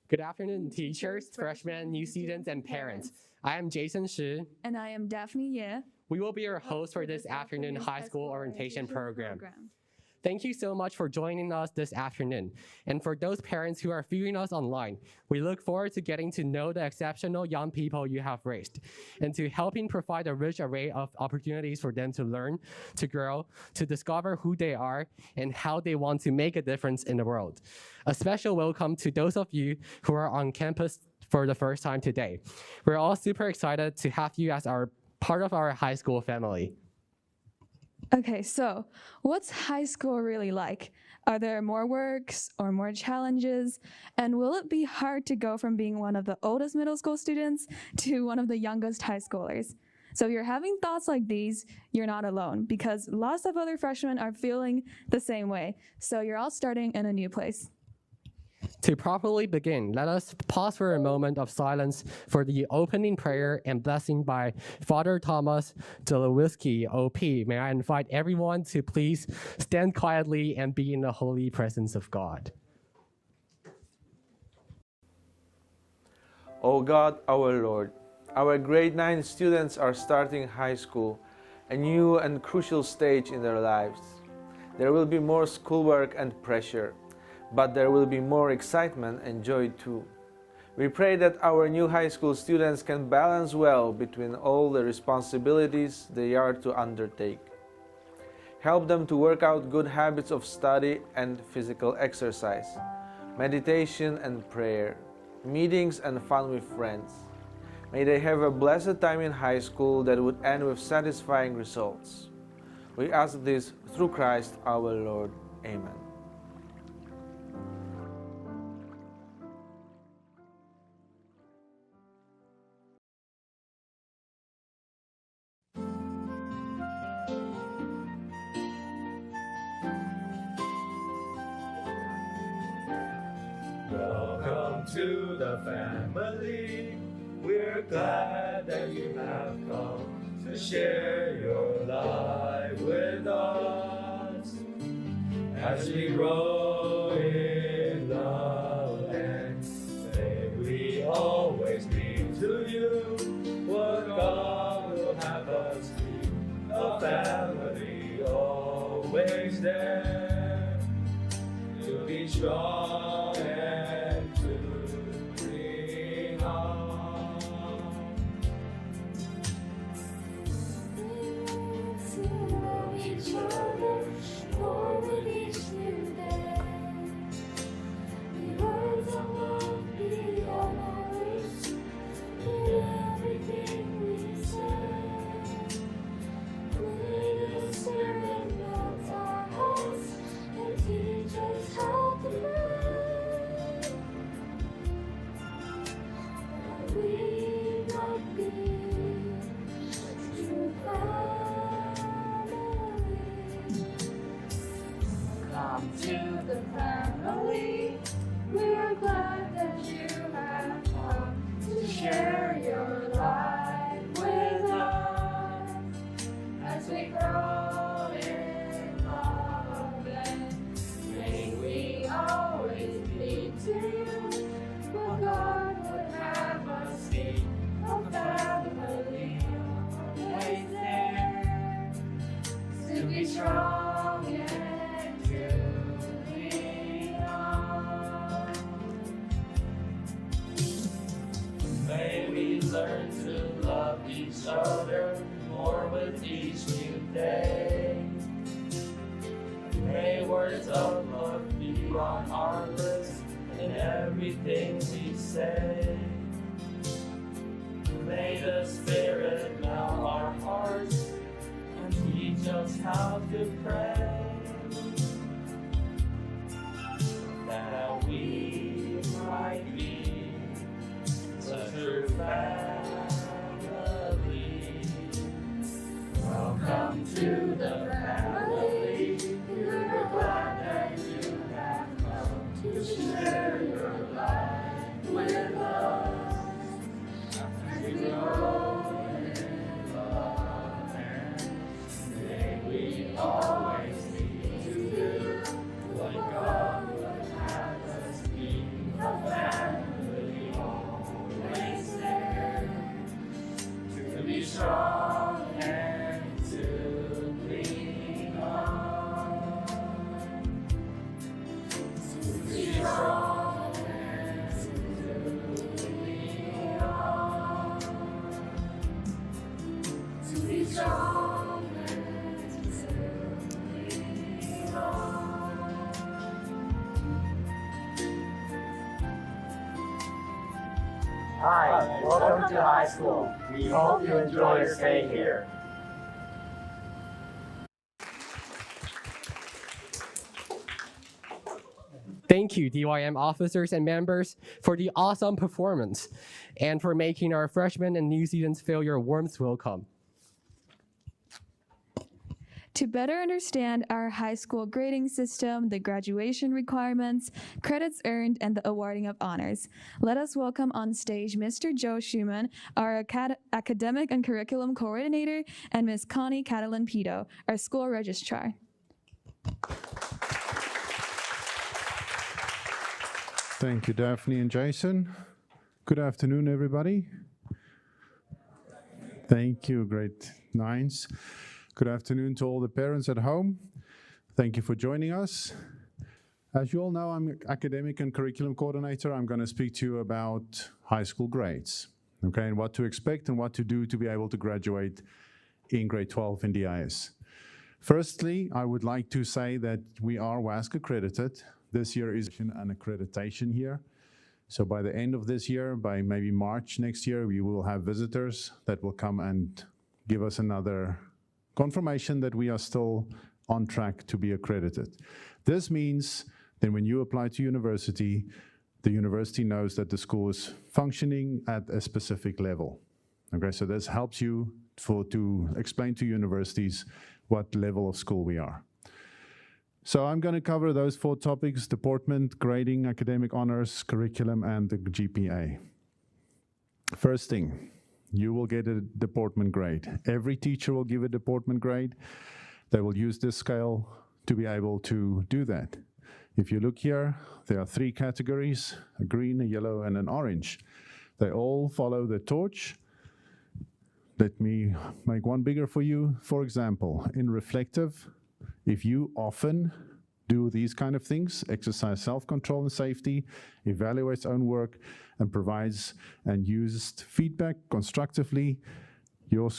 Good afternoon, teachers, freshmen, new students, and parents. I am Jason Shi. And I am Daphne Ye. We will be your host for this afternoon high school orientation program. Thank you so much for joining us this afternoon. And for those parents who are viewing us online, we look forward to getting to know the exceptional young people you have raised and to helping provide a rich array of opportunities for them to learn, to grow, to discover who they are and how they want to make a difference in the world. A special welcome to those of you who are on campus for the first time today. We're all super excited to have you as our part of our high school family. Okay, so what's high school really like? Are there more works or more challenges? And will it be hard to go from being one of the oldest middle school students to one of the youngest high schoolers? So if you're having thoughts like these, you're not alone because lots of other freshmen are feeling the same way. So you're all starting in a new place. To properly begin, let us pause for a moment of silence for the opening prayer and blessing by Father Thomas Delawiski, OP. May I invite everyone to please stand quietly and be in the holy presence of God. O God, our Lord, our grade 9 students are starting high school, a new and crucial stage in their lives. There will be more schoolwork and pressure, but there will be more excitement and joy too. We pray that our new high school students can balance well between all the responsibilities they are to undertake. Help them to work out good habits of study and physical exercise, meditation and prayer, meetings and fun with friends. May they have a blessed time in high school that would end with satisfying results. We ask this through Christ our Lord. Amen. Welcome to the family. We're glad that you have come to share your life with us. As we grow in love and may we always be to you what God will have us be. A family always there to be strong and to lean on. To love each other more with each new day. The words of love be on our lips in everything we say. May the Spirit melt our hearts and teach us how to pray. That we might be true family. Come to the family. We're glad that you have come to share your life with us as we grow in love. And may we always be to you what God would have us be. A family always there to be strong and truly on. May we learn to love each other more with each new day. May words of love be on our lips in everything we say. May the Spirit melt our hearts and teach us how to pray. That we might be a true family. Welcome to the family. We're glad that you have come to share your life with us. As we grow in love, and may we always Hi, welcome to high school. We hope you enjoy your stay here. Thank you, DYM officers and members, for the awesome performance and for making our freshmen and new students feel your warmth welcome. To better understand our high school grading system, the graduation requirements, credits earned, and the awarding of honors, let us welcome on stage Mr. Joe Schumann, our academic and curriculum coordinator, and Ms. Connie Catalan-Pito, our school registrar. Thank you, Daphne and Jason. Good afternoon, everybody. Thank you, grade 9s. Good afternoon to all the parents at home. Thank you for joining us. As you all know, I'm academic and curriculum coordinator. I'm going to speak to you about high school grades, okay, and what to expect and what to do to be able to graduate in grade 12 in DIS. Firstly, I would like to say that we are WASC accredited. This year is an accreditation year. So by the end of this year, by maybe March next year, we will have visitors that will come and give us another confirmation that we are still on track to be accredited. This means that when you apply to university, the university knows that the school is functioning at a specific level. Okay, so this helps you to explain to universities what level of school we are. So I'm going to cover those 4 topics: deportment, grading, academic honors, curriculum, and the GPA. First thing, you will get a deportment grade. Every teacher will give a deportment grade. They will use this scale to be able to do that. If you look here, there are 3 categories: a green, a yellow, and an orange. They all follow the torch. Let me make one bigger for you. For example, in reflective, if you often do these kind of things, exercise self-control and safety, evaluates own work, and provides and uses feedback constructively, your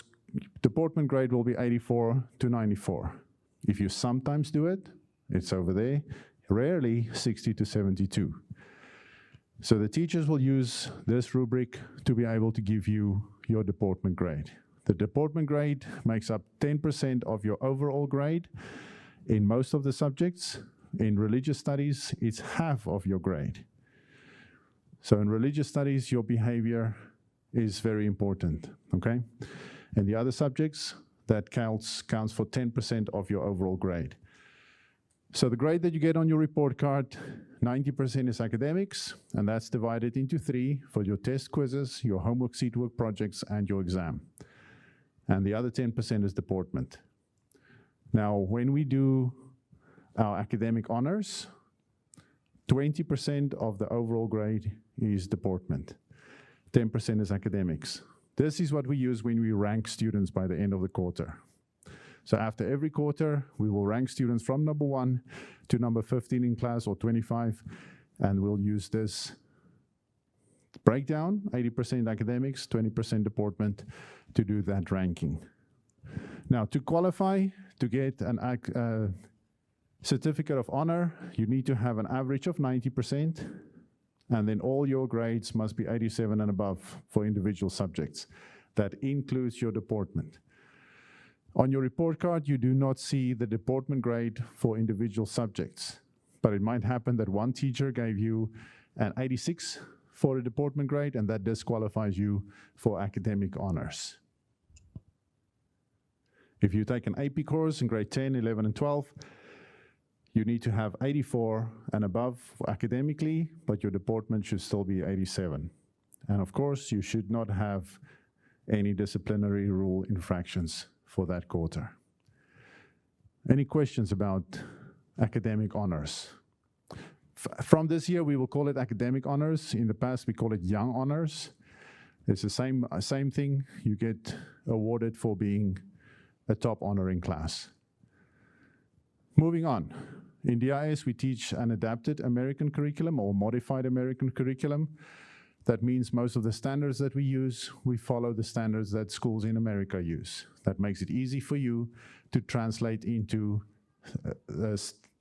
deportment grade will be 84 to 94. If you sometimes do it, it's over there, rarely 60 to 72. So the teachers will use this rubric to be able to give you your deportment grade. The deportment grade makes up 10% of your overall grade. In most of the subjects, in religious studies, it's half of your grade. So in religious studies, your behavior is very important, okay? And the other subjects, that counts for 10% of your overall grade. So the grade that you get on your report card, 90% is academics, and that's divided into 3 for your test quizzes, your homework, seat work projects, and your exam. And the other 10% is deportment. Now, when we do our academic honors, 20% of the overall grade is deportment. 10% is academics. This is what we use when we rank students by the end of the quarter. So after every quarter, we will rank students from number 1 to number 15 in class or 25, and we'll use this breakdown, 80% academics, 20% deportment, to do that ranking. Now, to qualify to get a certificate of honor, you need to have an average of 90%, and then all your grades must be 87 and above for individual subjects. That includes your deportment. On your report card, you do not see the deportment grade for individual subjects, but it might happen that one teacher gave you an 86 for a deportment grade, and that disqualifies you for academic honors. If you take an AP course in grade 10, 11, and 12, you need to have 84 and above academically, but your deportment should still be 87. And of course, you should not have any disciplinary rule infractions for that quarter. Any questions about academic honors? From this year, we will call it academic honors. In the past, we call it young honors. It's the same thing. You get awarded for being a top honoring class. Moving on. In DIS, we teach an adapted American curriculum or modified American curriculum. That means most of the standards that we use, we follow the standards that schools in America use. That makes it easy for you to translate into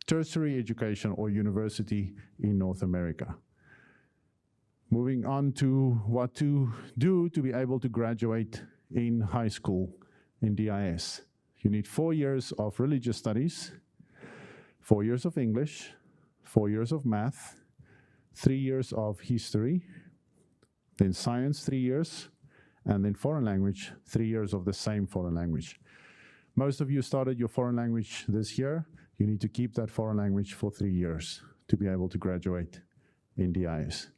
tertiary education or university in North America. moving on to what to do to be able to graduate in high school in DIS. You need 4 years of religious studies, 4 years of English, 4 years of math, 3 years of history, then science 3 years, and then foreign language, 3 years of the same foreign language. Most of you started your foreign language this year. You need to keep that foreign language for 3 years to be able to graduate in DIS.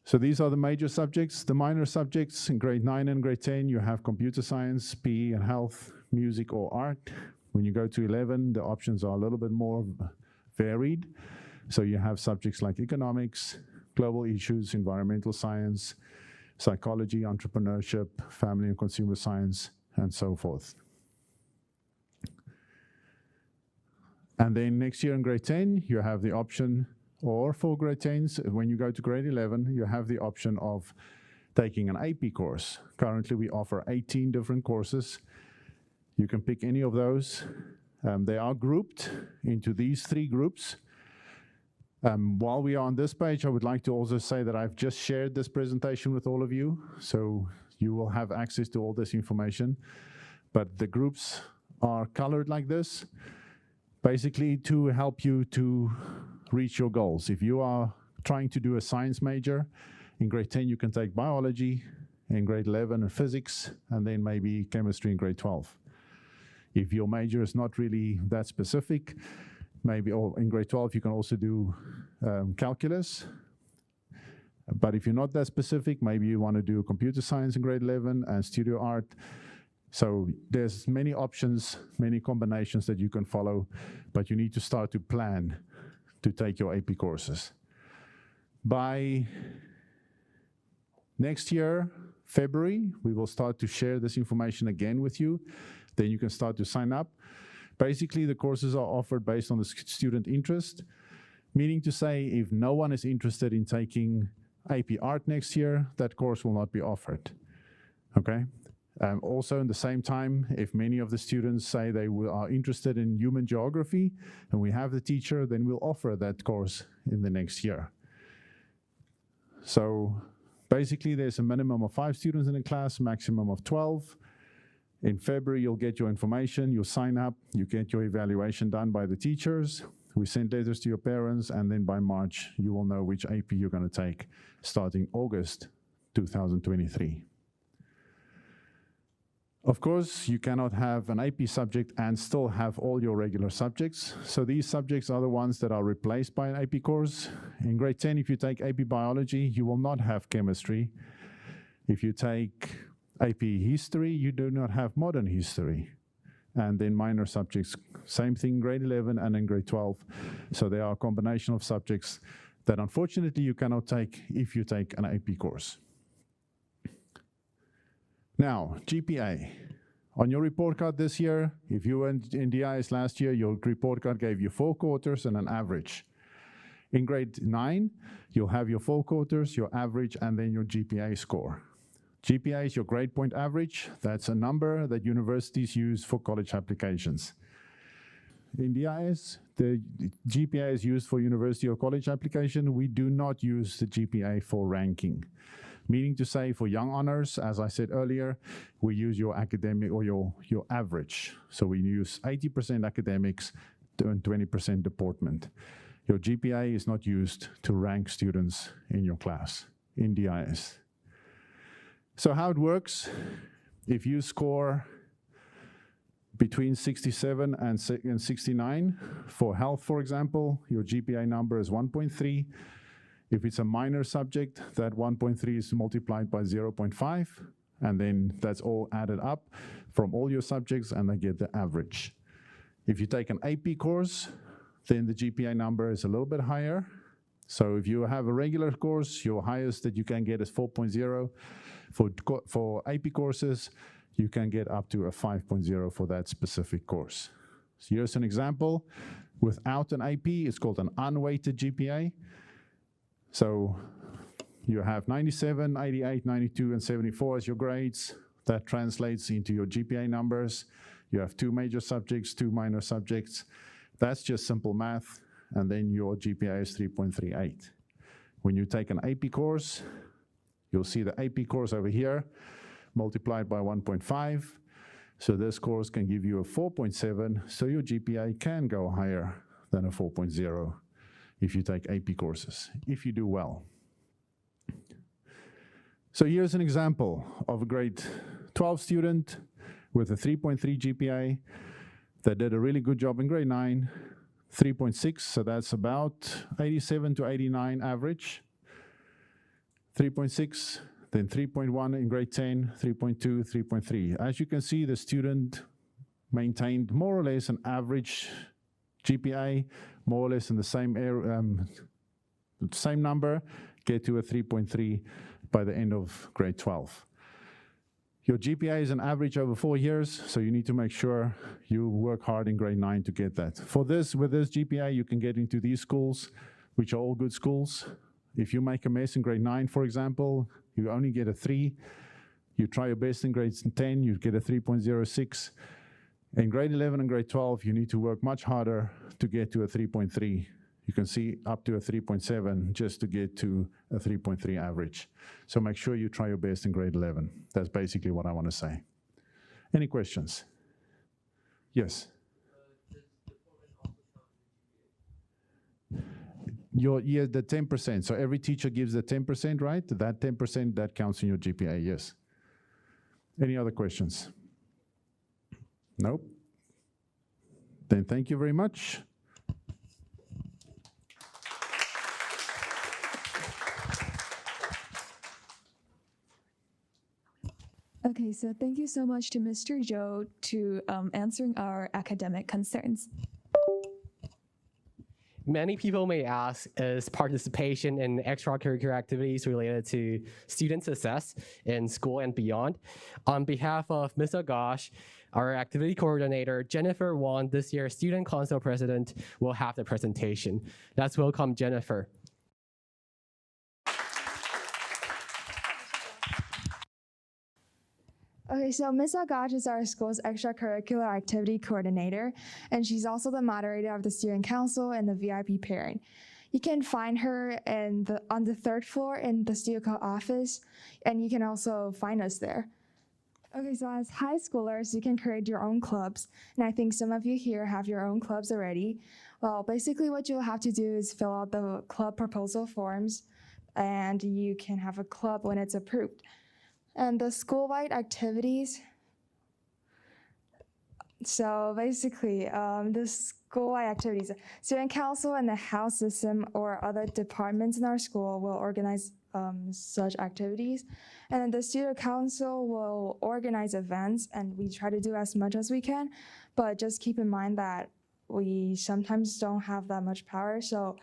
So these are the major subjects. The minor subjects in grade 9 and grade 10, you have computer science, PE and health, music or art. When you go to 11, the options are a little bit more varied. So you have subjects like economics, global issues, environmental science, psychology, entrepreneurship, family and consumer science, and so forth. And then next year in grade 10, you have the option, or for grade 10s, when you go to grade 11, you have the option of taking an AP course. Currently, we offer 18 different courses. You can pick any of those. They are grouped into these 3 groups. While we are on this page, I would like to also say that I've just shared this presentation with all of you, so you will have access to all this information. But the groups are colored like this, basically to help you to reach your goals. If you are trying to do a science major, in grade 10 you can take biology, in grade 11 physics, and then maybe chemistry in grade 12. If your major is not really that specific, maybe, or in grade 12 you can also do calculus. But if you're not that specific, maybe you want to do computer science in grade 11 and studio art. So there's many options, many combinations that you can follow, but you need to start to plan to take your AP courses. By next year, February, we will start to share this information again with you. Then you can start to sign up. Basically, the courses are offered based on the student interest, meaning to say if no one is interested in taking AP Art next year, that course will not be offered, okay? Also, in the same time, if many of the students say they are interested in human geography and we have the teacher, then we'll offer that course in the next year. So basically, there's a minimum of 5 students in a class, maximum of 12. In February, you'll get your information, you'll sign up, you get your evaluation done by the teachers. We send letters to your parents, and then by March, you will know which AP you're going to take starting August 2023. Of course, you cannot have an AP subject and still have all your regular subjects. So these subjects are the ones that are replaced by an AP course. In grade 10, if you take AP Biology, you will not have chemistry. If you take AP History, you do not have modern history. And then minor subjects, same thing in grade 11 and in grade 12. So there are a combination of subjects that unfortunately you cannot take if you take an AP course. Now, GPA. On your report card this year, if you were in DIS last year, your report card gave you 4 quarters and an average. In grade 9, you'll have your 4 quarters, your average, and then your GPA score. GPA is your grade point average. That's a number that universities use for college applications. In DIS, the GPA is used for university or college application. We do not use the GPA for ranking. Meaning to say, for young honors, as I said earlier, we use your academic or your average. So we use 80% academics and 20% deportment. Your GPA is not used to rank students in your class in DIS. So how it works, if you score between 67 and 69, for health, for example, your GPA number is 1.3. If it's a minor subject, that 1.3 is multiplied by 0.5, and then that's all added up from all your subjects, and they get the average. If you take an AP course, then the GPA number is a little bit higher. So if you have a regular course, your highest that you can get is 4.0. For AP courses, you can get up to a 5.0 for that specific course. So here's an example. Without an AP, it's called an unweighted GPA. So you have 97, 88, 92, and 74 as your grades. That translates into your GPA numbers. You have 2 major subjects, 2 minor subjects. That's just simple math. And then your GPA is 3.38. When you take an AP course, you'll see the AP course over here multiplied by 1.5. So this course can give you a 4.7, so your GPA can go higher than a 4.0 if you take AP courses, if you do well. So here's an example of a grade 12 student with a 3.3 GPA that did a really good job in grade 9, 3.6, so that's about 87 to 89 average, 3.6, then 3.1 in grade 10, 3.2, 3.3. As you can see, the student maintained more or less an average GPA, more or less in the same same number, get to a 3.3 by the end of grade 12. Your GPA is an average over 4 years, so you need to make sure you work hard in grade 9 to get that. For this, with this GPA, you can get into these schools, which are all good schools. If you make a mess in grade 9, for example, you only get a 3. You try your best in grade 10, you get a 3.06. In grade 11 and grade 12, you need to work much harder to get to a 3.3. You can see up to a 3.7 just to get to a 3.3 average. So make sure you try your best in grade 11. That's basically what I want to say. Any questions? Yes? Yeah, the 10%. So every teacher gives the 10%, right? That 10%, that counts in your GPA, yes. Any other questions? Nope. Then thank you very much. Okay, so thank you so much to Mr. Zhou to answering our academic concerns. Many people may ask, is participation in extracurricular activities related to student success in school and beyond? On behalf of Ms. Agash, our activity coordinator, Jennifer Wong, this year's Student Council president, will have the presentation. Let's welcome Jennifer. Okay, so Ms. Agash is our school's extracurricular activity coordinator, and she's also the moderator of the student council and the VIP parent. You can find her on the third floor in the studio office, and you can also find us there. Okay, so as high schoolers, you can create your own clubs, and I think some of you here have your own clubs already. Well, basically what you'll have to do is fill out the club proposal forms, and you can have a club when it's approved. And the school-wide activities, so basically, the school-wide activities, student council and the house system or other departments in our school will organize such activities. And then the student council will organize events, and we try to do as much as we can, but just keep in mind that we sometimes don't have that much power, so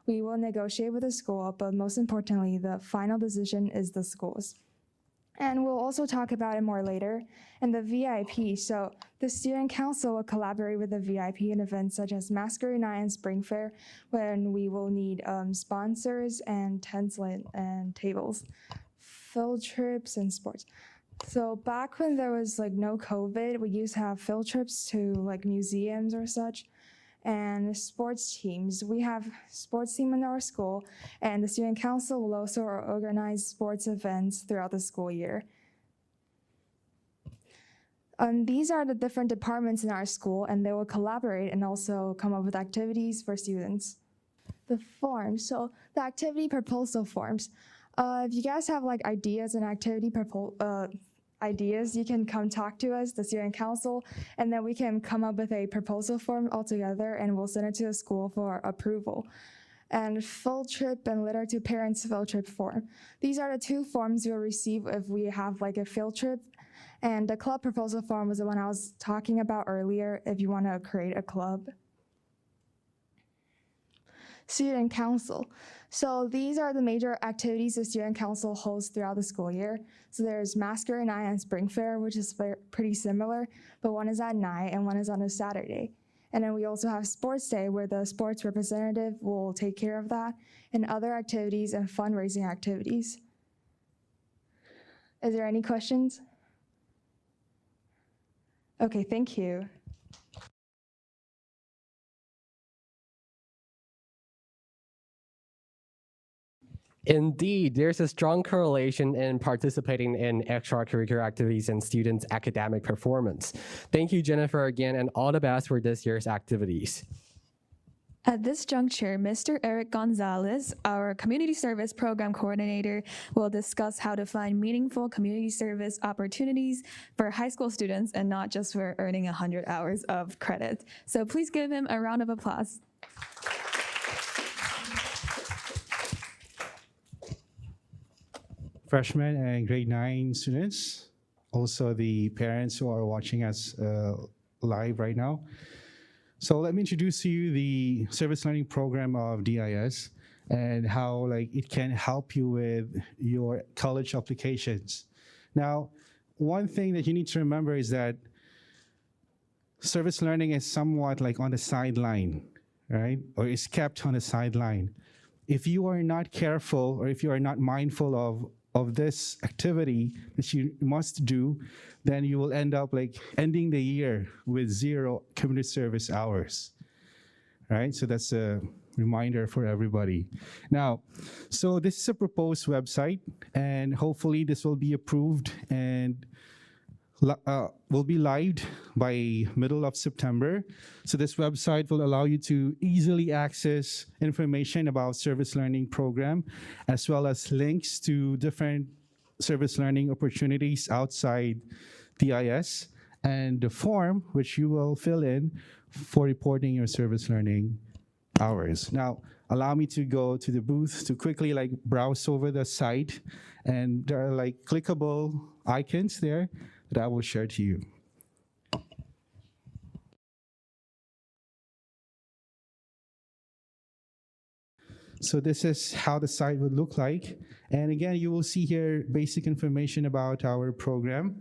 we will negotiate with the school, but most importantly, the final decision is the school's. And we'll also talk about it more later. And the VIP, so the student council will collaborate with the VIP in events such as Masquerade Night and Spring Fair, when we will need sponsors and tents and tables, field trips and sports. So back when there was like no COVID, we used to have field trips to like museums or such. And sports teams. We have sports team in our school, and the student council will also organize sports events throughout the school year. These are the different departments in our school, and they will collaborate and also come up with activities for students. The forms, so the activity proposal forms. If you guys have like ideas and activity ideas, you can come talk to us, the student council, and then we can come up with a proposal form altogether, and we'll send it to the school for approval. And field trip and letter to parents field trip form. These are the two forms you'll receive if we have like a field trip. And the club proposal form was the one I was talking about earlier if you want to create a club. Student council. So these are the major activities the student council hosts throughout the school year. So there's Masquerade Night and Spring Fair, which is pretty similar, but one is at night and one is on a Saturday. And then we also have Sports Day, where the sports representative will take care of that, and other activities and fundraising activities. Is there any questions? Okay, thank you. Indeed, there's a strong correlation in participating in extracurricular activities and students' academic performance. Thank you, Jennifer, again, and all the best for this year's activities. At this juncture, Mr. Eric Gonzalez, our Community Service Program Coordinator, will discuss how to find meaningful community service opportunities for high school students and not just for earning 100 hours of credit. So please give him a round of applause. Freshmen and grade 9 students, also the parents who are watching us live right now. So let me introduce to you the service learning program of DIS and how it can help you with your college applications. Now, one thing that you need to remember is that service learning is somewhat on the sideline, right? Or is kept on the sideline. If you are not careful or if you are not mindful of this activity that you must do, then you will end up ending the year with 0 community service hours, right? So that's a reminder for everybody. Now, so this is a proposed website, and hopefully this will be approved and will be live by middle of September. So this website will allow you to easily access information about service learning program, as well as links to different service learning opportunities outside DIS, and the form which you will fill in for reporting your service learning hours. Now, allow me to go to the booth to quickly browse over the site, and there are clickable icons there that I will share to you. So this is how the site would look like. And again, you will see here basic information about our program.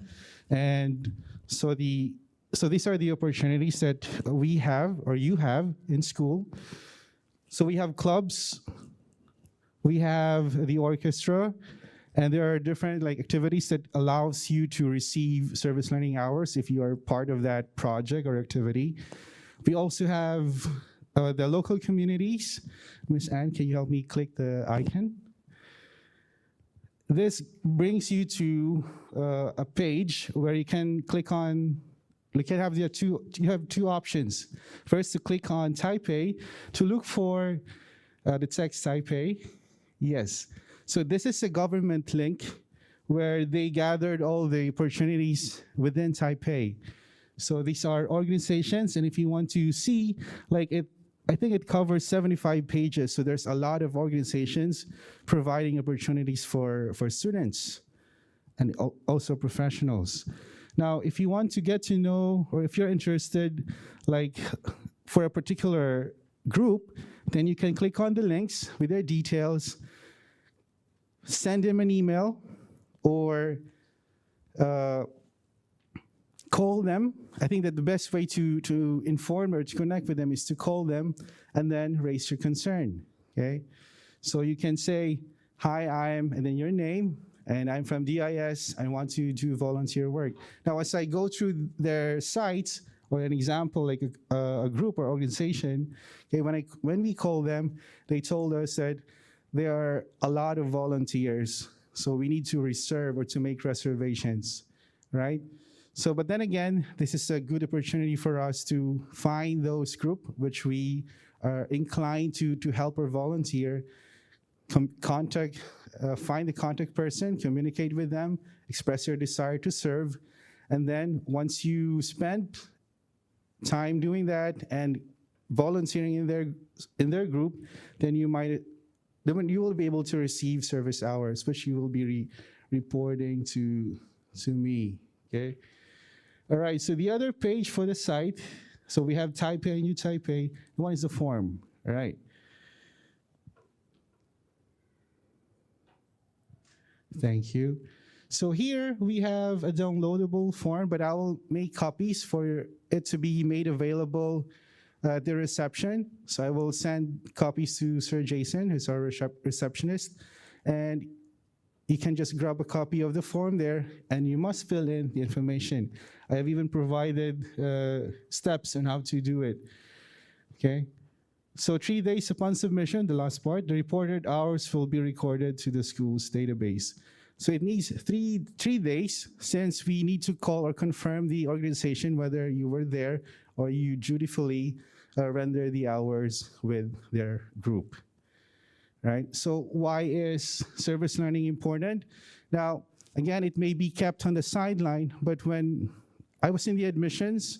And so these are the opportunities that we have or you have in school. So we have clubs, we have the orchestra, and there are different activities that allows you to receive service learning hours if you are part of that project or activity. We also have the local communities. Ms. Ann, can you help me click the icon? This brings you to a page where you can click on, you have two options. First, to click on Taipei to look for the text Taipei. Yes. So this is a government link where they gathered all the opportunities within Taipei. So these are organizations, and if you want to see, I think it covers 75 pages, so there's a lot of organizations providing opportunities for students and also professionals. Now, if you want to get to know, or if you're interested, for a particular group, then you can click on the links with their details, send them an email, or call them. I think that the best way to inform or to connect with them is to call them and then raise your concern, okay? So you can say, hi, and then your name, and I'm from DIS, I want to do volunteer work. Now, as I go through their sites, or an example, like a group or organization, okay, when we call them, they told us that there are a lot of volunteers, so we need to reserve or to make reservations, right? So, but then again, this is a good opportunity for us to find those group which we are inclined to help or volunteer, find the contact person, communicate with them, express your desire to serve, and then once you spend time doing that and volunteering in their group, then you will be able to receive service hours, which you will be reporting to me, okay? All right, so the other page for the site, so we have Taipei and New Taipei. One is the form, all right? Thank you. So here we have a downloadable form, but I will make copies for it to be made available at the reception. So I will send copies to Sir Jason, who's our receptionist, and you can just grab a copy of the form there, and you must fill in the information. I have even provided steps on how to do it, okay? So 3 days upon submission, the last part, the reported hours will be recorded to the school's database. So it needs three days, since we need to call or confirm the organization whether you were there or you dutifully render the hours with their group, right? So why is service learning important? Now, again, it may be kept on the sideline, but when I was in the admissions,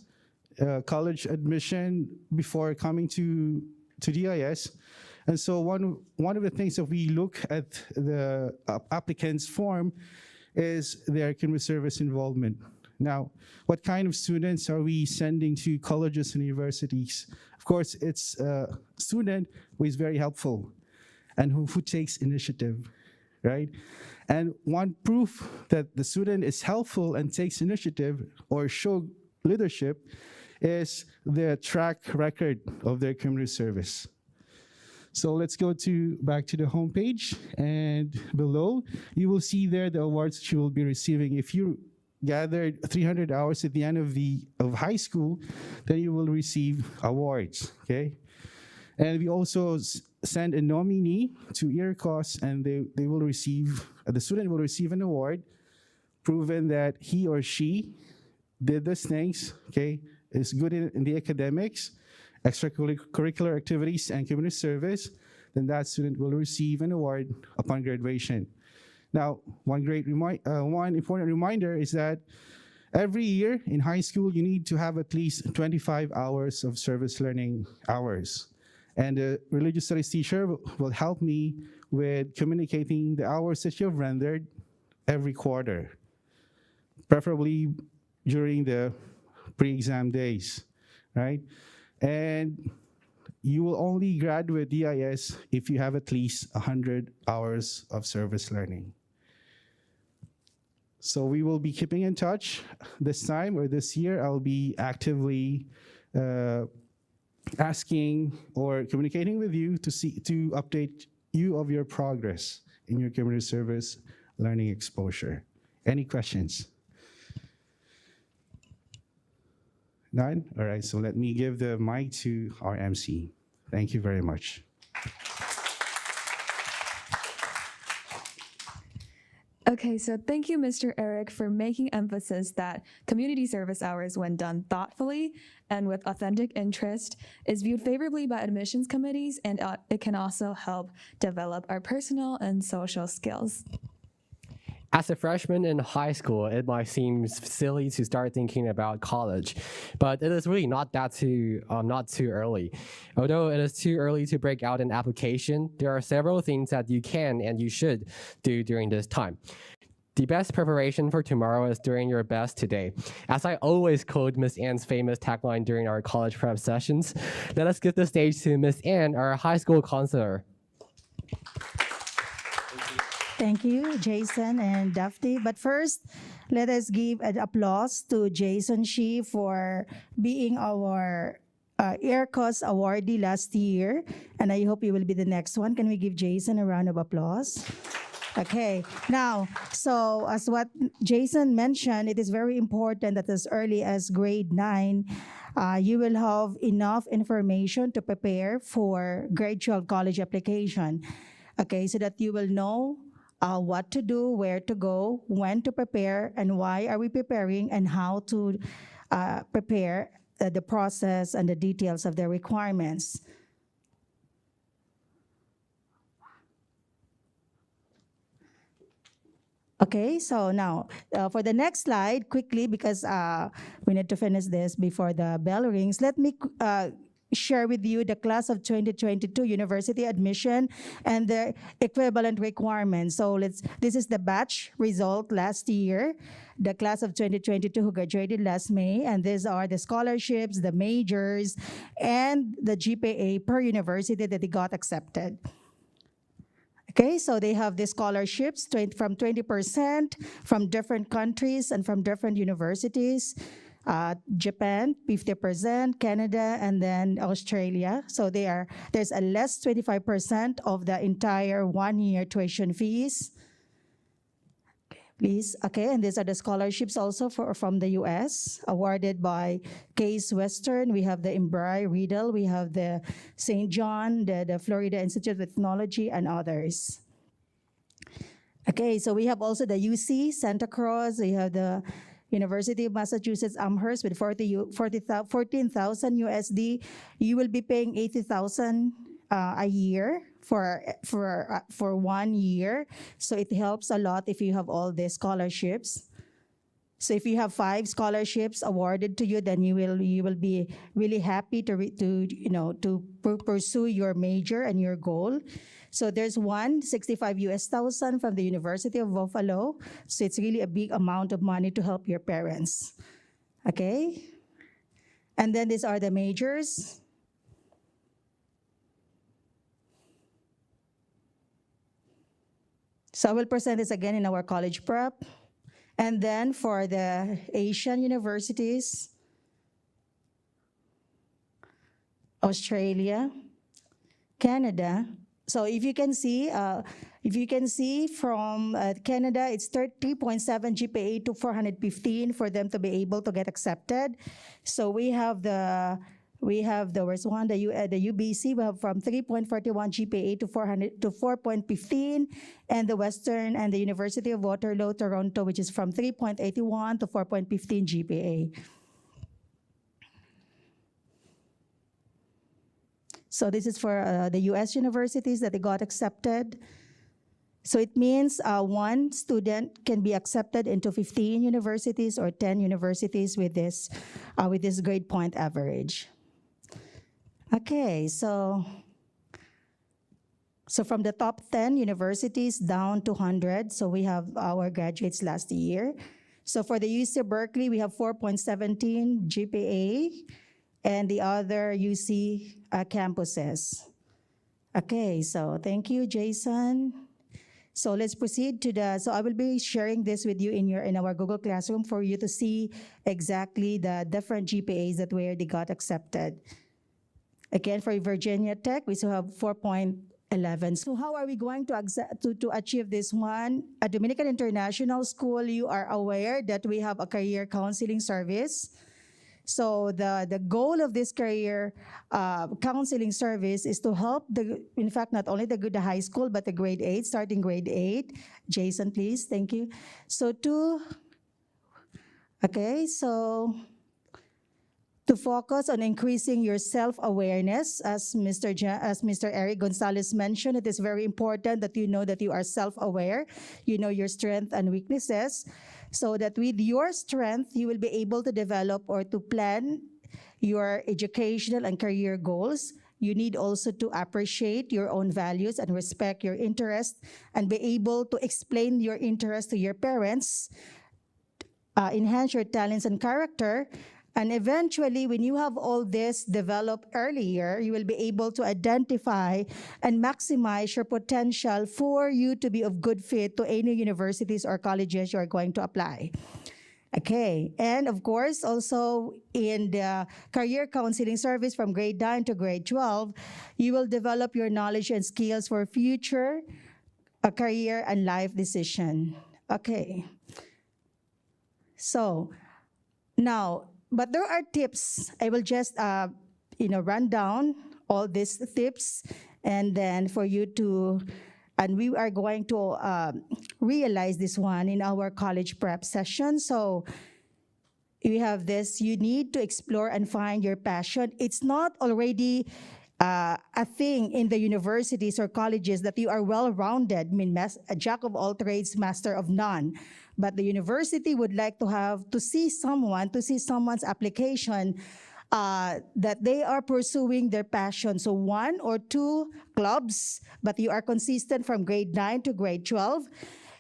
college admission before coming to DIS, and so one of the things that we look at the applicant's form is their community service involvement. Now, what kind of students are we sending to colleges and universities? Of course, it's a student who is very helpful and who takes initiative, right? And one proof that the student is helpful and takes initiative or show leadership is the track record of their community service. So let's go back to the homepage, and below you will see there the awards that you will be receiving. If you gathered 300 hours at the end of high school, then you will receive awards, okay? And we also send a nominee to ERCOS, and they will receive, the student will receive an award proven that he or she did these things, okay? Is good in the academics, extracurricular activities, and community service, then that student will receive an award upon graduation. Now, one important reminder is that every year in high school, you need to have at least 25 hours of service learning hours. And the religious studies teacher will help me with communicating the hours that you've rendered every quarter, preferably during the pre-exam days, right? And you will only graduate DIS if you have at least 100 hours of service learning. So we will be keeping in touch this time, or this year. I'll be actively asking or communicating with you to update you of your progress in your community service learning exposure. Any questions? None? All right, so let me give the mic to our MC. Thank you very much. Okay, so thank you, Mr. Eric, for making emphasis that community service hours, when done thoughtfully and with authentic interest, is viewed favorably by admissions committees, and it can also help develop our personal and social skills. As a freshman in high school, it might seem silly to start thinking about college, but it is really not too early. Although it is too early to break out an application, there are several things that you can and you should do during this time. The best preparation for tomorrow is doing your best today. As I always quote Miss Ann's famous tagline during our college prep sessions, let us give the stage to Miss Ann, our high school counselor. Thank you, Jason and Daphne. But first, let us give an applause to Jason Shi for being our ERCOS awardee last year. And I hope you will be the next one. Can we give Jason a round of applause? Okay, now, so as what Jason mentioned, it is very important that as early as grade 9, you will have enough information to prepare for grade 12 college application. Okay, so that you will know what to do, where to go, when to prepare, and why are we preparing, and how to prepare the process and the details of the requirements. Okay, so now for the next slide, quickly, because we need to finish this before the bell rings, let me share with you the class of 2022 university admission and the equivalent requirements. So this is the batch result last year, the class of 2022 who graduated last May, and these are the scholarships, the majors, and the GPA per university that they got accepted. Okay, so they have the scholarships from 20% from different countries and from different universities. Japan, 50%, Canada, and then Australia. So there's a less 25% of the entire 1-year tuition fees. please. Okay, and these are the scholarships also from the US, awarded by Case Western. We have the Embry-Riddle, we have the St. John, the Florida Institute of Technology, and others. Okay, so we have also the UC, Santa Cruz, we have the University of Massachusetts Amherst with 14,000 USD. You will be paying 80,000 a year for 1 year. So it helps a lot if you have all the scholarships. So if you have 5 scholarships awarded to you, then you will be really happy to pursue your major and your goal. So there's 65 US thousand from the University of Buffalo. So it's really a big amount of money to help your parents. Okay? And then these are the majors. So I will present this again in our college prep. And then for the Asian universities, Australia, Canada. So if you can see from Canada, it's 3.7 GPA to 415 for them to be able to get accepted. So we have the where's one, the UBC, we have from 3.41 GPA to 4.15, and the Western and the University of Waterloo, Toronto, which is from 3.81 to 4.15 GPA. So this is for the US universities that they got accepted. So it means one student can be accepted into 15 universities or 10 universities with this grade point average. Okay, so from the top 10 universities down to 100, so we have our graduates last year. So for the UC Berkeley, we have 4.17 GPA, and the other UC campuses. Okay, so thank you, Jason. So let's proceed to so I will be sharing this with you in our Google Classroom for you to see exactly the different GPAs that where they got accepted. Again, for Virginia Tech, we still have 4.11. So how are we going to achieve this one? At Dominican International School, you are aware that we have a career counseling service. So the goal of this career counseling service is to help in fact, not only the high school, but the grade 8, starting grade 8. Jason, please, thank you. So to focus on increasing your self-awareness, as Mr. Eric Gonzalez mentioned, it is very important that you know that you are self-aware, you know your strengths and weaknesses, so that with your strength, you will be able to develop or to plan your educational and career goals. You need also to appreciate your own values and respect your interests and be able to explain your interests to your parents, enhance your talents and character. And eventually, when you have all this developed earlier, you will be able to identify and maximize your potential for you to be of good fit to any universities or colleges you are going to apply. Okay, and of course, also in the career counseling service from grade 9 to grade 12, you will develop your knowledge and skills for future career and life decision. Okay, so now, but there are tips. I will just, run down all these tips, and then for you to, and we are going to realize this one in our college prep session. So we have this, you need to explore and find your passion. It's not already a thing in the universities or colleges that you are well-rounded, a jack of all trades, master of none. But the university would like to see someone's application that they are pursuing their passion. So 1 or 2 clubs, but you are consistent from grade 9 to grade 12.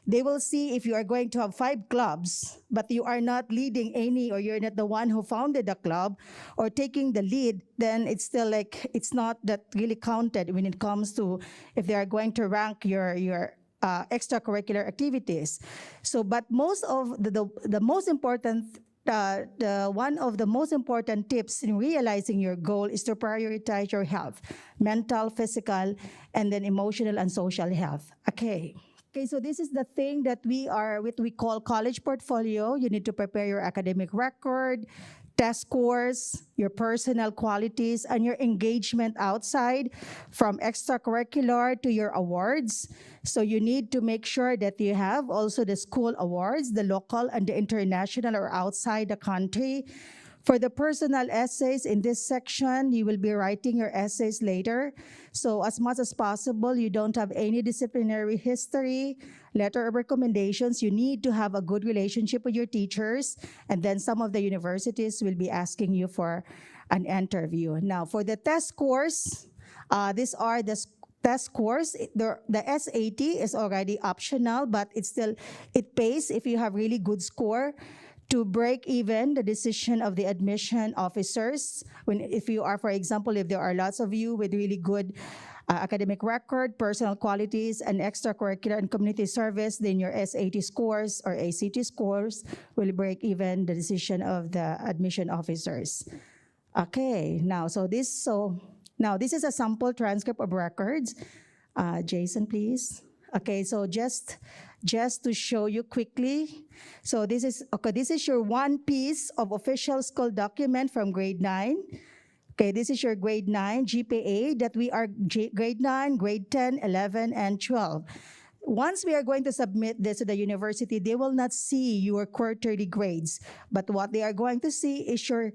They will see if you are going to have 5 clubs, but you are not leading any, or you're not the one who founded the club or taking the lead, then it's still it's not that really counted when it comes to if they are going to rank your extracurricular activities. So, but most of the most important, one of the most important tips in realizing your goal is to prioritize your health, mental, physical, and then emotional and social health. Okay. Okay, so this is the thing that what we call college portfolio. You need to prepare your academic record, test scores, your personal qualities, and your engagement outside, from extracurricular to your awards. So you need to make sure that you have also the school awards, the local and the international or outside the country. For the personal essays in this section, you will be writing your essays later. So as much as possible, you don't have any disciplinary history, letter of recommendations. You need to have a good relationship with your teachers. And then some of the universities will be asking you for an interview. Now, for the test scores, these are the test scores. The SAT is already optional, but it pays if you have really good score to break even the decision of the admission officers. If you are, for example, if there are lots of you with really good academic record, personal qualities, and extracurricular and community service, then your SAT scores or ACT scores will break even the decision of the admission officers. Okay, now this is a sample transcript of records. Jason, please. Okay, so just to show you quickly. So this is your one piece of official school document from grade 9. Okay, this is your grade 9 GPA that we are grade 9, grade 10, 11, and 12. Once we are going to submit this to the university, they will not see your quarterly grades, but what they are going to see is your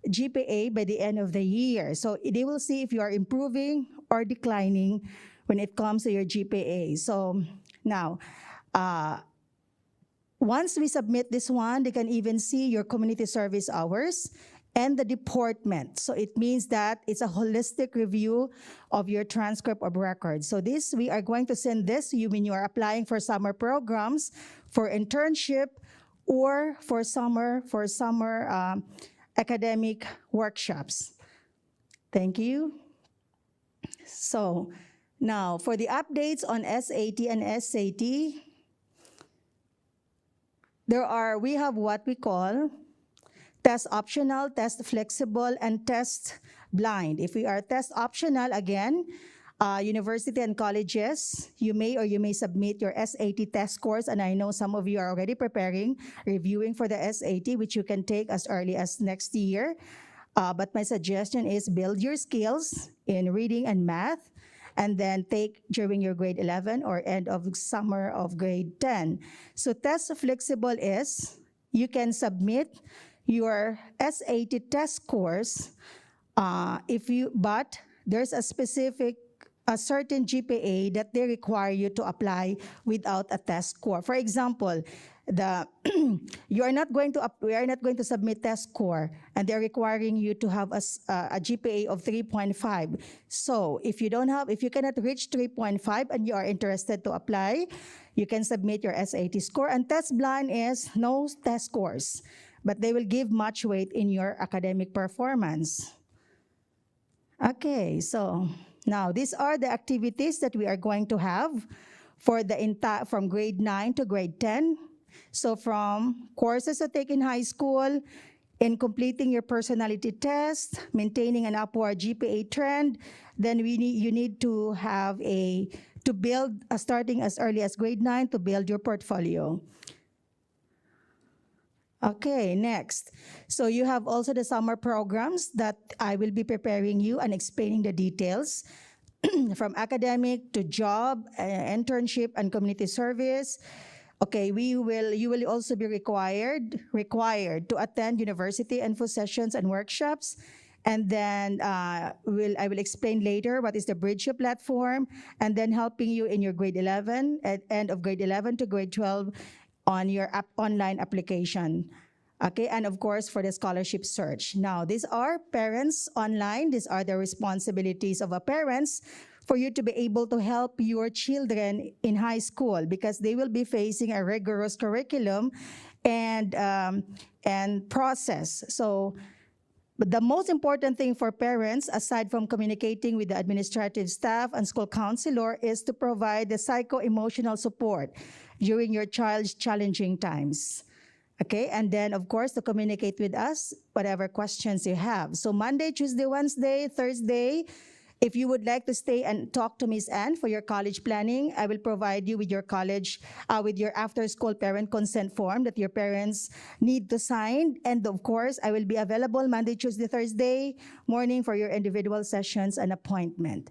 GPA by the end of the year. So they will see if you are improving or declining when it comes to your GPA. So now, once we submit this one, they can even see your community service hours and the deportment. So it means that it's a holistic review of your transcript of records. So we are going to send this to you when you are applying for summer programs, for internship, or for summer academic workshops. Thank you. So now for the updates on SAT and SAT, we have what we call test optional, test flexible, and test blind. If we are test optional, again, university and colleges, you may submit your SAT test scores, and I know some of you are already reviewing for the SAT, which you can take as early as next year. But my suggestion is build your skills in reading and math, and then take during your grade 11 or end of summer of grade 10. So test flexible is you can submit your SAT test scores but there's a certain GPA that they require you to apply without a test score. For example, we are not going to submit test score, and they're requiring you to have a GPA of 3.5. So if you cannot reach 3.5 and you are interested to apply, you can submit your SAT score. And test blind is no test scores, but they will give much weight in your academic performance. Okay, so now these are the activities that we are going to have for from grade 9 to grade 10. So from courses to take in high school, in completing your personality test, maintaining an upward GPA trend, then you need to build, starting as early as grade 9, to build your portfolio. Okay, next. So you have also the summer programs that I will be preparing you and explaining the details from academic to job, internship, and community service. Okay, you will also be required to attend university info sessions and workshops. And then I will explain later what is the Bridgeship platform, and then helping you in your grade 11, at end of grade 11 to grade 12 on your online application. Okay, and of course for the scholarship search. Now, these are parents online. These are the responsibilities of a parents for you to be able to help your children in high school, because they will be facing a rigorous curriculum and process. So, but the most important thing for parents, aside from communicating with the administrative staff and school counselor, is to provide the psycho-emotional support during your child's challenging times. Okay, and then of course to communicate with us whatever questions you have. So Monday, Tuesday, Wednesday, Thursday, If you would like to stay and talk to Ms. Ann for your college planning, I will provide you with your college, with your after-school parent consent form that your parents need to sign. And of course, I will be available Monday, Tuesday, Thursday morning for your individual sessions and appointment.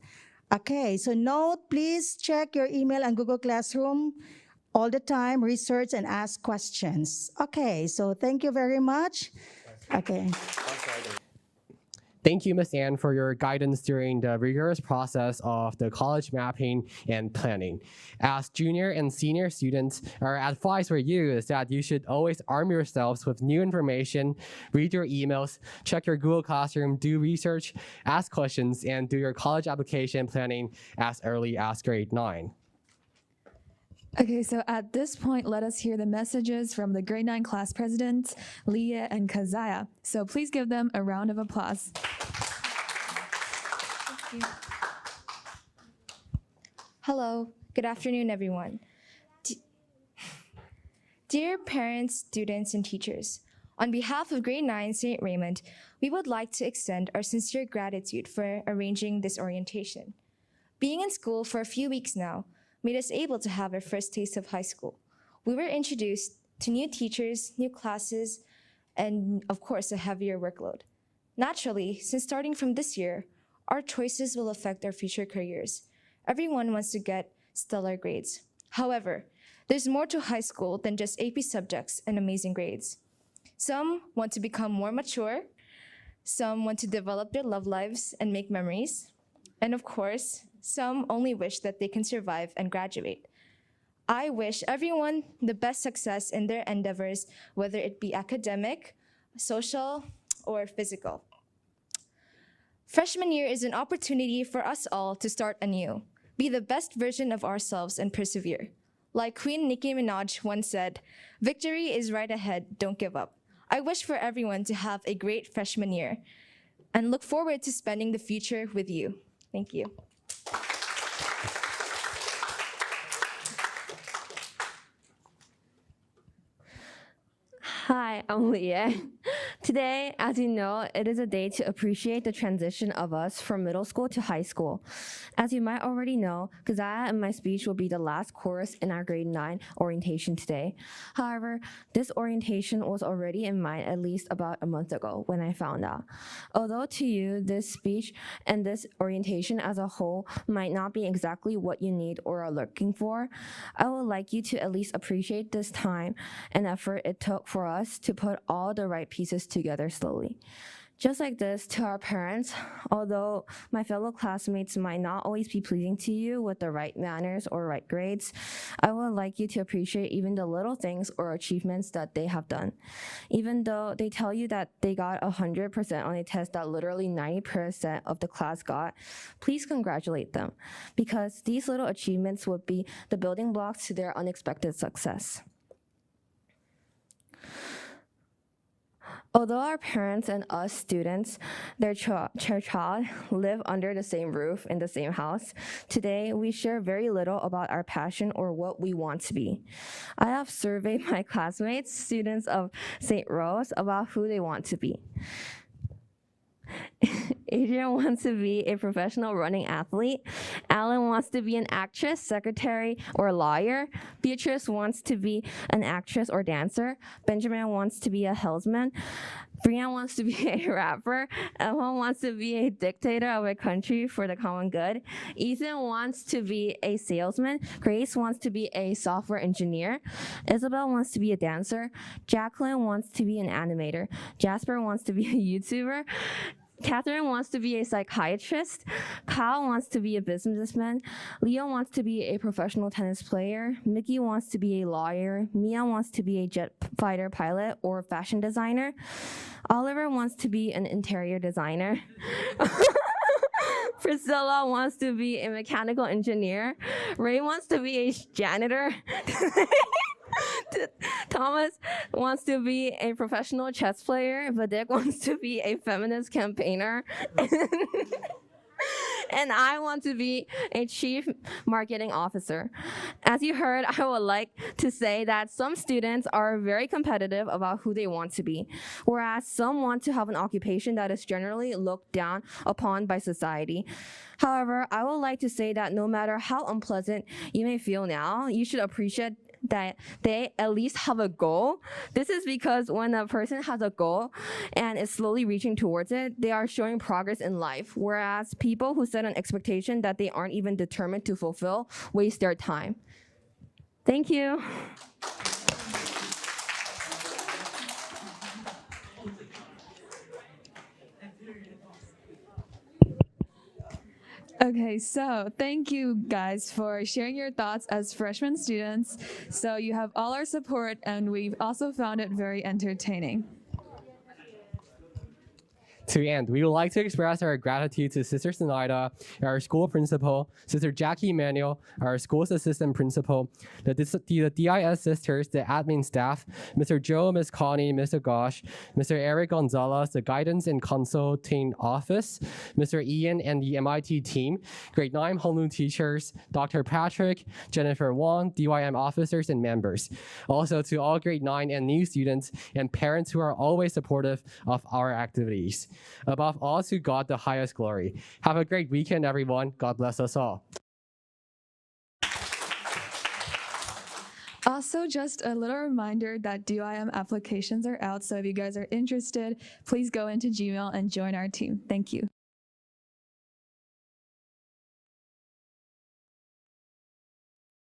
Okay, so note, please check your email and Google Classroom all the time, research and ask questions. Okay, so thank you very much. Okay. Thank you, Ms. Ann, for your guidance during the rigorous process of the college mapping and planning. As junior and senior students, our advice for you is that you should always arm yourselves with new information, read your emails, check your Google Classroom, do research, ask questions, and do your college application planning as early as grade 9. Okay, so at this point, let us hear the messages from the grade 9 class presidents, Leah and Kazaya. So please give them a round of applause. Thank you. Hello, good afternoon, everyone. Dear parents, students, and teachers, on behalf of grade 9 St. Raymond, we would like to extend our sincere gratitude for arranging this orientation. Being in school for a few weeks now made us able to have our first taste of high school. We were introduced to new teachers, new classes, and of course, a heavier workload. Naturally, since starting from this year, our choices will affect our future careers. Everyone wants to get stellar grades. However, there's more to high school than just AP subjects and amazing grades. Some want to become more mature, some want to develop their love lives and make memories, and of course, some only wish that they can survive and graduate. I wish everyone the best success in their endeavors, whether it be academic, social, or physical. Freshman year is an opportunity for us all to start anew, be the best version of ourselves and persevere. Like Queen Nicki Minaj once said, "Victory is right ahead, don't give up." I wish for everyone to have a great freshman year and look forward to spending the future with you. Thank you. Hi, I'm Leah. Today, as you know, it is a day to appreciate the transition of us from middle school to high school. As you might already know, Kazaya and my speech will be the last course in our grade 9 orientation today. However, this orientation was already in mind at least about a month ago when I found out. Although to you, this speech and this orientation as a whole might not be exactly what you need or are looking for, I would like you to at least appreciate this time and effort it took for us to put all the right pieces together slowly. Just like this, to our parents, although my fellow classmates might not always be pleasing to you with the right manners or right grades, I would like you to appreciate even the little things or achievements that they have done. Even though they tell you that they got 100% on a test that literally 90% of the class got, please congratulate them, because these little achievements would be the building blocks to their unexpected success. Although our parents and us students, their child live under the same roof in the same house, today we share very little about our passion or what we want to be. I have surveyed my classmates, students of St. Rose, about who they want to be. Adrian wants to be a professional running athlete. Alan wants to be an actress, secretary, or lawyer. Beatrice wants to be an actress or dancer. Benjamin wants to be a salesman. Brianne wants to be a rapper. Emma wants to be a dictator of a country for the common good. Ethan wants to be a salesman. Grace wants to be a software engineer. Isabel wants to be a dancer. Jacqueline wants to be an animator. Jasper wants to be a YouTuber. Catherine wants to be a psychiatrist. Kyle wants to be a businessman. Leo wants to be a professional tennis player. Mickey wants to be a lawyer. Mia wants to be a jet fighter pilot or fashion designer. Oliver wants to be an interior designer. Priscilla wants to be a mechanical engineer. Ray wants to be a janitor. Thomas wants to be a professional chess player. Vadik wants to be a feminist campaigner. and I want to be a chief marketing officer. As you heard, I would like to say that some students are very competitive about who they want to be, whereas some want to have an occupation that is generally looked down upon by society. However, I would like to say that no matter how unpleasant you may feel now, you should appreciate that they at least have a goal. This is because when a person has a goal and is slowly reaching towards it, they are showing progress in life, whereas people who set an expectation that they aren't even determined to fulfill waste their time. Thank you. Okay, so thank you guys for sharing your thoughts as freshman students. So you have all our support, and we've also found it very entertaining. To end, we would like to express our gratitude to Sister Sinaida, our school principal, Sister Jackie Emanuel, our school's assistant principal, the DIS sisters, the admin staff, Mr. Joe, Ms. Connie, Mr. Gosh, Mr. Eric Gonzalez, the guidance and consulting office, Mr. Ian and the MIT team, grade 9 homeroom teachers, Dr. Patrick, Jennifer Wong, DYM officers and members. Also to all grade 9 and new students and parents who are always supportive of our activities. Above all, to God the highest glory. Have a great weekend, everyone. God bless us all. Also, just a little reminder that DYM applications are out, so if you guys are interested, please go into Gmail and join our team. Thank you.